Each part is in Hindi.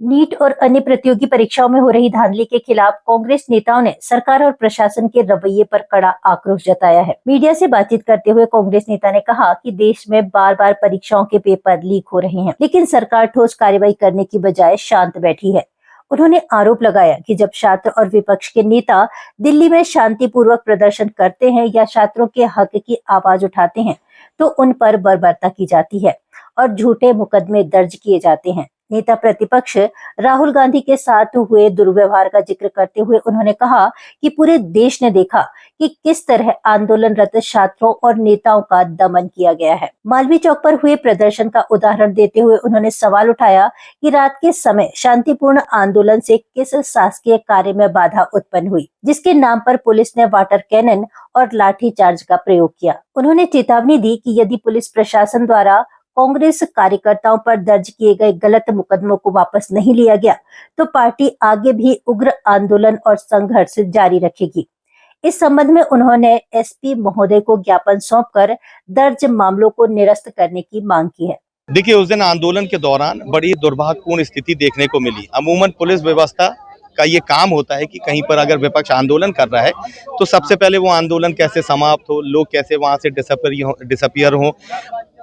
नीट और अन्य प्रतियोगी परीक्षाओं में हो रही धांधली के खिलाफ कांग्रेस नेताओं ने सरकार और प्रशासन के रवैये पर कड़ा आक्रोश जताया है। मीडिया से बातचीत करते हुए कांग्रेस नेता ने कहा कि देश में बार बार परीक्षाओं के पेपर लीक हो रहे हैं, लेकिन सरकार ठोस कार्रवाई करने की बजाय शांत बैठी है। उन्होंने आरोप लगाया कि जब छात्र और विपक्ष के नेता दिल्ली में शांतिपूर्वक प्रदर्शन करते हैं या छात्रों के हक की आवाज उठाते हैं, तो उन पर बर्बरता की जाती है और झूठे मुकदमे दर्ज किए जाते हैं। नेता प्रतिपक्ष राहुल गांधी के साथ हुए दुर्व्यवहार का जिक्र करते हुए उन्होंने कहा कि पूरे देश ने देखा कि किस तरह आंदोलनरत छात्रों और नेताओं का दमन किया गया है। मालवीय चौक पर हुए प्रदर्शन का उदाहरण देते हुए उन्होंने सवाल उठाया कि रात के समय शांतिपूर्ण आंदोलन से किस शासकीय कार्य में बाधा उत्पन्न हुई, जिसके नाम पर पुलिस ने वाटर कैनन और लाठीचार्ज का प्रयोग किया। उन्होंने चेतावनी दी कि यदि पुलिस प्रशासन द्वारा कांग्रेस कार्यकर्ताओं पर दर्ज किए गए गलत मुकदमों को वापस नहीं लिया गया, तो पार्टी आगे भी उग्र आंदोलन और संघर्ष जारी रखेगी। इस संबंध में उन्होंने एसपी महोदय को ज्ञापन सौंपकर दर्ज मामलों को निरस्त करने की मांग की है। देखिए, उस दिन आंदोलन के दौरान बड़ी दुर्भाग्यपूर्ण स्थिति देखने को मिली। अमूमन पुलिस व्यवस्था का ये काम होता है कि कहीं पर अगर विपक्ष आंदोलन कर रहा है तो सबसे पहले वो आंदोलन कैसे समाप्त हो, लोग कैसे वहां से डिसअपियर हो।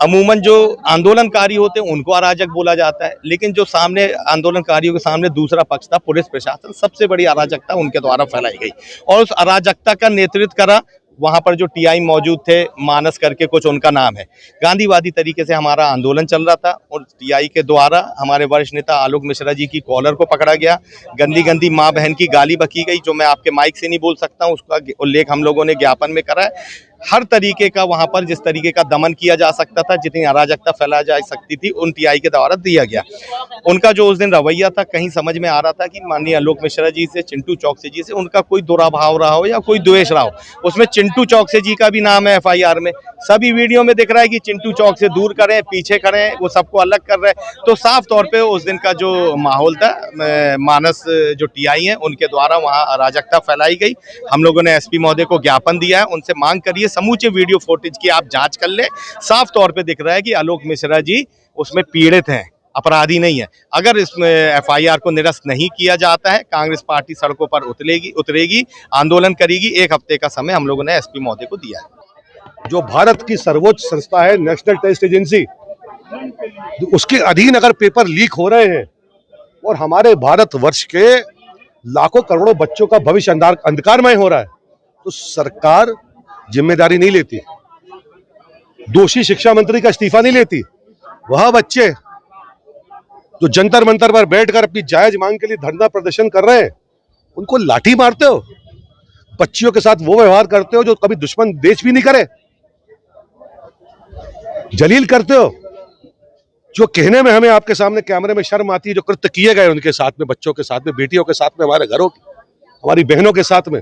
अमूमन जो आंदोलनकारी होते हैं उनको अराजक बोला जाता है, लेकिन जो सामने आंदोलनकारियों के सामने दूसरा पक्ष था, पुलिस प्रशासन, सबसे बड़ी अराजकता उनके द्वारा फैलाई गई और उस अराजकता का नेतृत्व करा वहां पर जो टीआई मौजूद थे, मानस करके कुछ उनका नाम है। गांधीवादी तरीके से हमारा आंदोलन चल रहा था और टीआई के द्वारा हमारे वरिष्ठ नेता आलोक मिश्रा जी की कॉलर को पकड़ा गया, गंदी गंदी माँ बहन की गाली बकी गई, जो मैं आपके माइक से नहीं बोल सकता हूँ, उसका उल्लेख हम लोगों ने ज्ञापन में करा है। हर तरीके का वहां पर जिस तरीके का दमन किया जा सकता था, जितनी अराजकता फैलाई जा सकती थी, उन टीआई के द्वारा दिया गया। उनका जो उस दिन रवैया था, कहीं समझ में आ रहा था कि माननीय आलोक मिश्रा जी से, चिंटू चौकसी जी से उनका कोई दुराभाव रहा हो या कोई द्वेष रहा हो। उसमें चिंटू चौकसी जी का भी नाम है एफआईआर में, सभी वीडियो में दिख रहा है कि चिंटू चौक से दूर करें, पीछे करें, वो सबको अलग कर रहे हैं। तो साफ तौर पे उस दिन का जो माहौल था, मानस जो टीआई है उनके द्वारा वहां अराजकता फैलाई गई। हम लोगों ने एसपी महोदय को ज्ञापन दिया है, उनसे मांग करिए समूचे वीडियो फुटेज की आप जांच कर ले। साफ तौर पे दिख रहा है कि आलोक मिश्रा जी उसमें पीड़ित हैं, अपराधी नहीं है। अगर इसमें एफआईआर को निरस्त नहीं किया जाता है, कांग्रेस पार्टी सड़कों पर उतरेगी, आंदोलन करेगी। 1 हफ्ते का समय हम लोगों ने एसपी महोदय को दिया है। जो भारत की सर्वोच्च संस्था है नेशनल टेस्ट एजेंसी, उसके अधीन अगर पेपर लीक हो रहे हैं और हमारे भारतवर्ष के लाखों करोड़ों बच्चों का भविष्य अंधकारमय हो रहा है, तो सरकार जिम्मेदारी नहीं लेती, दोषी शिक्षा मंत्री का इस्तीफा नहीं लेती। वह बच्चे जो जंतर मंतर पर बैठकर अपनी जायज मांग के लिए धरना प्रदर्शन कर रहे हैं, उनको लाठी मारते हो, बच्चियों के साथ वो व्यवहार करते हो जो कभी दुश्मन देश भी नहीं करे, जलील करते हो। जो कहने में हमें आपके सामने कैमरे में शर्म आती है, जो कृत्य किए गए उनके साथ में, बच्चों के साथ में, बेटियों के साथ में, हमारे घरों की, हमारी बहनों के साथ में,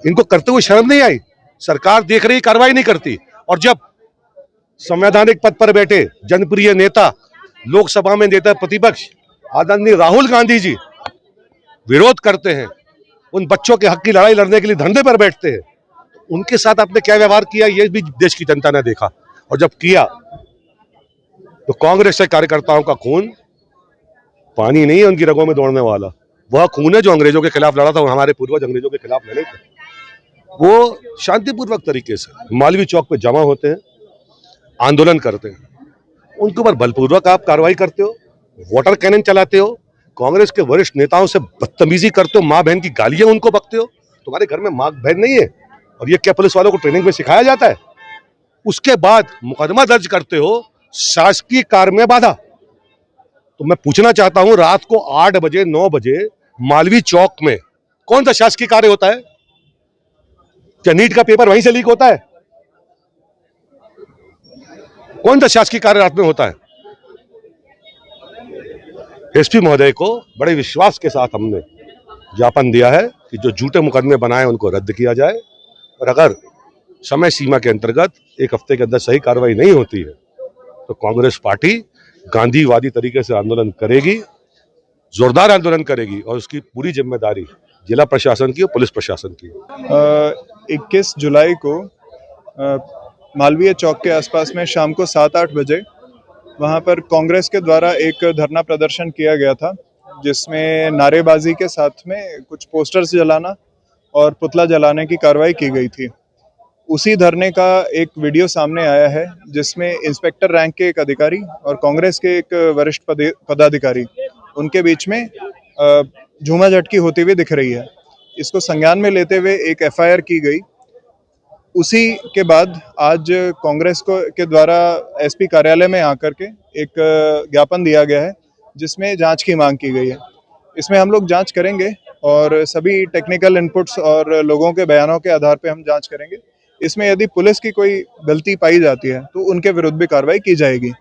इनको करते हुए शर्म नहीं आई। सरकार देख रही, कार्रवाई नहीं करती। और जब संवैधानिक पद पर बैठे जनप्रिय नेता, लोकसभा में नेता प्रतिपक्ष आदरणीय राहुल गांधी जी विरोध करते हैं, उन बच्चों के हक की लड़ाई लड़ने के लिए धरने पर बैठते हैं, उनके साथ आपने क्या व्यवहार किया, ये भी देश की जनता ने देखा। और जब किया तो कांग्रेस के कार्यकर्ताओं का खून पानी नहीं है उनकी रगों में दौड़ने वाला, वह खून है जो अंग्रेजों के खिलाफ लड़ा था। हमारे पूर्वज अंग्रेजों के खिलाफ लड़े थे, वो शांतिपूर्वक तरीके से मालवीय चौक पे जमा होते हैं, आंदोलन करते हैं, उनके ऊपर बलपूर्वक आप कार्रवाई करते हो, वाटर कैनन चलाते हो, कांग्रेस के वरिष्ठ नेताओं से बदतमीजी करते हो, माँ बहन की गालियां उनको बकते हो। तुम्हारे घर में माँ बहन नहीं है और ये क्या पुलिस वालों को ट्रेनिंग में सिखाया जाता है? उसके बाद मुकदमा दर्ज करते हो, शासकीय कार्य में बाधा। तो मैं पूछना चाहता हूं, रात को 8 बजे 9 बजे मालवीय चौक में कौन सा शासकीय कार्य होता है? क्या नीट का पेपर वहीं से लीक होता है? कौन सा शासकीय कार्य रात में होता है? एसपी महोदय को बड़े विश्वास के साथ हमने ज्ञापन दिया है कि जो झूठे मुकदमे बनाए उनको रद्द किया जाए, और अगर समय सीमा के अंतर्गत 1 हफ्ते के अंदर सही कार्रवाई नहीं होती है तो कांग्रेस पार्टी गांधीवादी तरीके से आंदोलन करेगी, जोरदार आंदोलन करेगी, और उसकी पूरी जिम्मेदारी जिला प्रशासन की और पुलिस प्रशासन की। 21 जुलाई को मालवीय चौक के आसपास में शाम को 7-8 बजे वहाँ पर कांग्रेस के द्वारा एक धरना प्रदर्शन किया गया था, जिसमें नारेबाजी के साथ में कुछ पोस्टर्स जलाना और पुतला जलाने की कार्रवाई की गई थी। उसी धरने का एक वीडियो सामने आया है, जिसमें इंस्पेक्टर रैंक के एक अधिकारी और कांग्रेस के एक वरिष्ठ पदाधिकारी, उनके बीच में झूमाझटकी होती हुई दिख रही है। इसको संज्ञान में लेते हुए एक एफआईआर की गई। उसी के बाद आज कांग्रेस के द्वारा एसपी कार्यालय में आकर के एक ज्ञापन दिया गया है, जिसमें जांच की मांग की गई है। इसमें हम लोग जांच करेंगे और सभी टेक्निकल इनपुट्स और लोगों के बयानों के आधार पर हम जांच करेंगे। इसमें यदि पुलिस की कोई गलती पाई जाती है तो उनके विरुद्ध भी कार्रवाई की जाएगी।